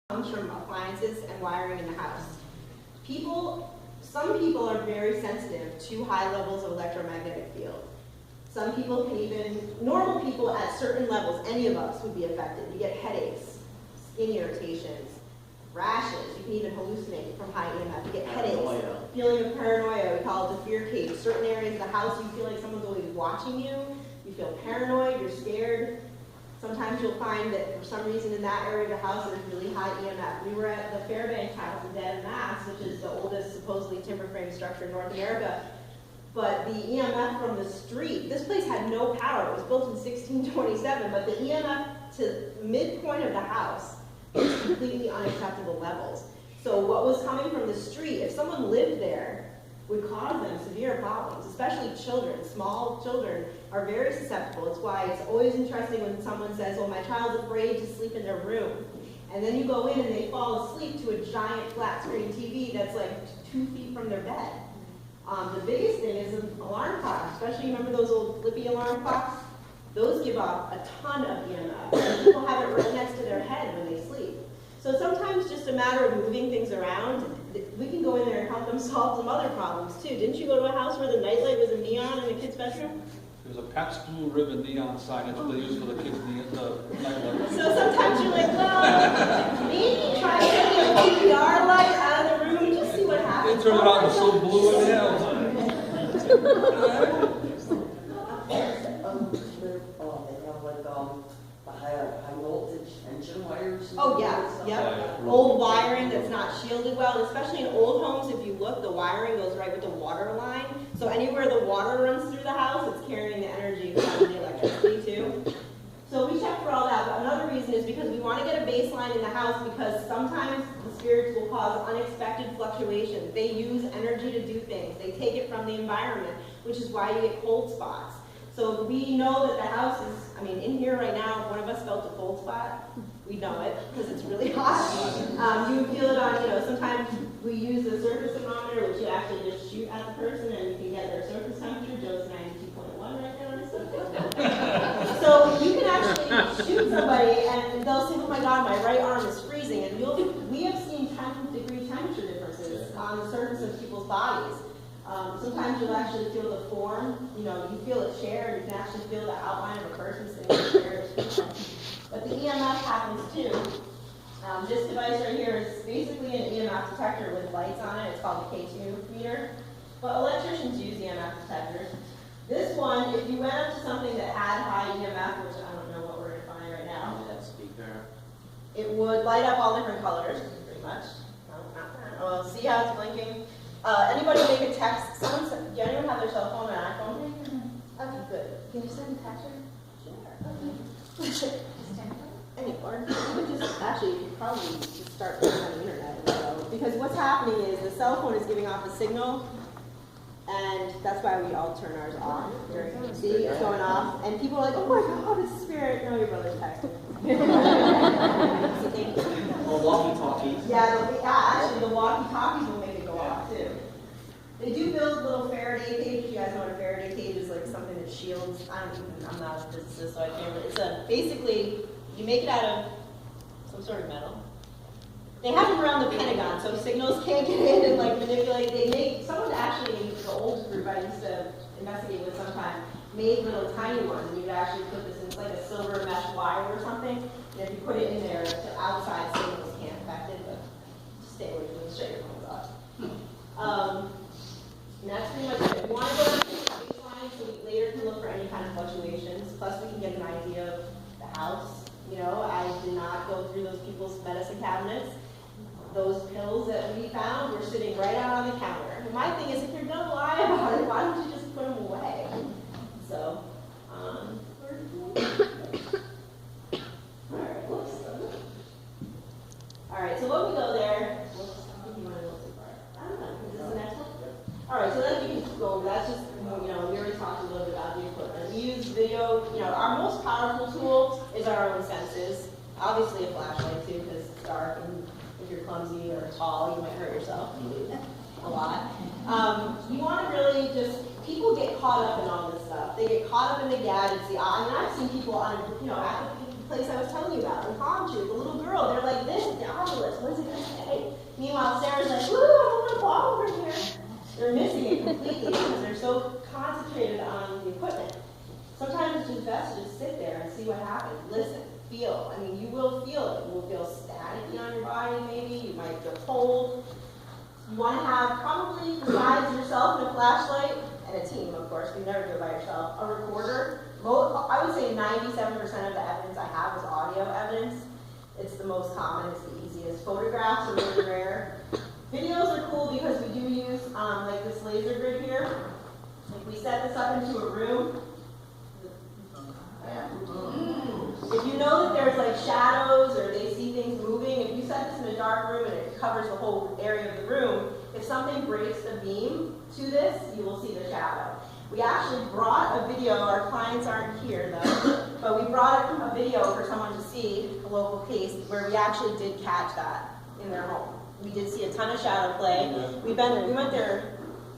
comes from appliances and wiring in the house. Some people are very sensitive to high levels of electromagnetic field. Some people can even, normal people at certain levels, any of us would be affected. You get headaches, skin irritations, rashes. You can even hallucinate from high EMF. You get headaches, feeling of paranoia. We call it the fear cage. Certain areas of the house, you feel like someone's always watching you. You feel paranoid, you're scared. Sometimes you'll find that for some reason in that area of the house there's really high EMF. We were at the Fairbanks House in Dedham, Mass, which is the oldest supposedly timber frame structure in North America. But the EMF from the street, this place had no power. It was built in 1627, but the EMF to midpoint of the house was completely unacceptable levels. So what was coming from the street, if someone lived there, would cause them severe problems, especially children. Small children are very susceptible. It's why it's always interesting when someone says, well, my child's afraid to sleep in their room. And then you go in and they fall asleep to a giant flat screen TV that's like 2 feet from their bed. The biggest thing is an alarm clock, especially remember those old flippy alarm clocks? Those give off a ton of EMF. And people have it right next to their head when they sleep. So sometimes just a matter of moving things around, we can go in there and help them solve some other problems too. Didn't you go to a house where the nightlight was a neon in the kids' bedroom? There's a Pabst Blue Ribbon neon sign. That's what they use for the kids' nightlight. So sometimes you're like, well, maybe try taking a PPR light out of the room and just see what happens. They turn it on, it's so blue in hell. High voltage tension wires. Oh yeah, yep. Old wiring that's not shielded well, especially in old homes. If you look, the wiring goes right with the water line. So anywhere the water runs through the house, it's carrying the energy from the electricity too. So we check for all that. But another reason is because we want to get a baseline in the house because sometimes the spirits will cause unexpected fluctuations. They use energy to do things. They take it from the environment, which is why you get cold spots. So we know that the house is, in here right now, if one of us felt a cold spot, we know it because it's really hot. You feel it on, sometimes we use the surface thermometer, which you actually just shoot at the person and you can get their surface temperature. Joe's 92.1 right now on his surface. So you can actually shoot somebody and they'll say, oh my God, my right arm is freezing. And we have seen 10-degree temperature differences on the surface of people's bodies. Sometimes you'll actually feel the form, you feel a chair, and you can actually feel the outline of a person sitting in a chair. But the EMF happens too. This device right here is basically an EMF detector with lights on it. It's called the K2 meter. But electricians use EMF detectors. This one, if you went up to something that had high EMF, which I don't know what we're going to find right now, it would light up all different colors, pretty much. No, not that. Oh, see how it's blinking? Anybody make a text? Do anyone have their cell phone or iPhone? Okay, good. Can you send a text? Sure. Okay. Anywhere. You could just, actually, you could probably just start putting on the internet. Because what's happening is the cell phone is giving off a signal, and that's why we all turn ours off. See, it's going off, and people are like, oh my God, it's a spirit. No, your brother's texting. So thank you. Or walkie-talkies. Yeah, actually, the walkie-talkies will make it go off too. They do build little Faraday cages. You guys know what a Faraday cage is, like something that shields. I'm not a physicist, so I can't. It's basically, you make it out of some sort of metal. They have them around the Pentagon, so signals can't get in and manipulate. Someone actually, the old group I used to investigate with sometime, made little tiny ones, and you would actually put this in, it's like a silver mesh wire or something, and if you put it in there, the outside signals can't affect it, but just stay away from it, shut your phones off. And that's pretty much it. We want to go down to the baseline so we later can look for any kind of fluctuations, plus we can get an idea of the house. I did not go through those people's medicine cabinets. Those pills that we found were sitting right out on the counter. And my thing is, if you're going to lie about it, why don't you just put them away? So, Alright, so when we go there, I don't know, is this the next one? Alright, so then you can go over, that's just, we already talked a little bit about the equipment. We use video, our most powerful tool is our own senses. Obviously a flashlight too, because it's dark, and if you're clumsy or tall, you might hurt yourself a lot. You want to really people get caught up in all this stuff. They get caught up in the gadgets. I've seen people on, at the place I was telling you about, in palm tree, the little girl, they're like this, the because they're so concentrated on the equipment. Sometimes it's just best to just sit there and see what happens. Listen, feel. I mean, you will feel it. You will feel staticky on your body, maybe. You might feel cold. You want to have, probably, besides yourself and a flashlight, and a team, of course, you never do it by yourself, a recorder. I would say 97% of the evidence I have is audio evidence. It's the most common, it's the easiest. Photographs are really rare. Videos are cool because we do use, like this laser grid here. If we set this up into a room, if you know that there's like shadows or they see things moving, if you set this in a dark room and it covers the whole area of the room, if something breaks the beam to this, you will see the shadow. We actually brought a video, our clients aren't here though, but we brought a video for someone to see, a local case, where we actually did catch that in their home. We did see a ton of shadow play. We went there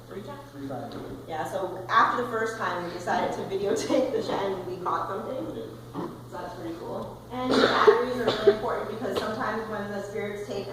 3 times? 3 times. Yeah, so after the first time, we decided to videotape the shadow and we caught something. So that's pretty cool. And batteries are really important because sometimes when the spirits take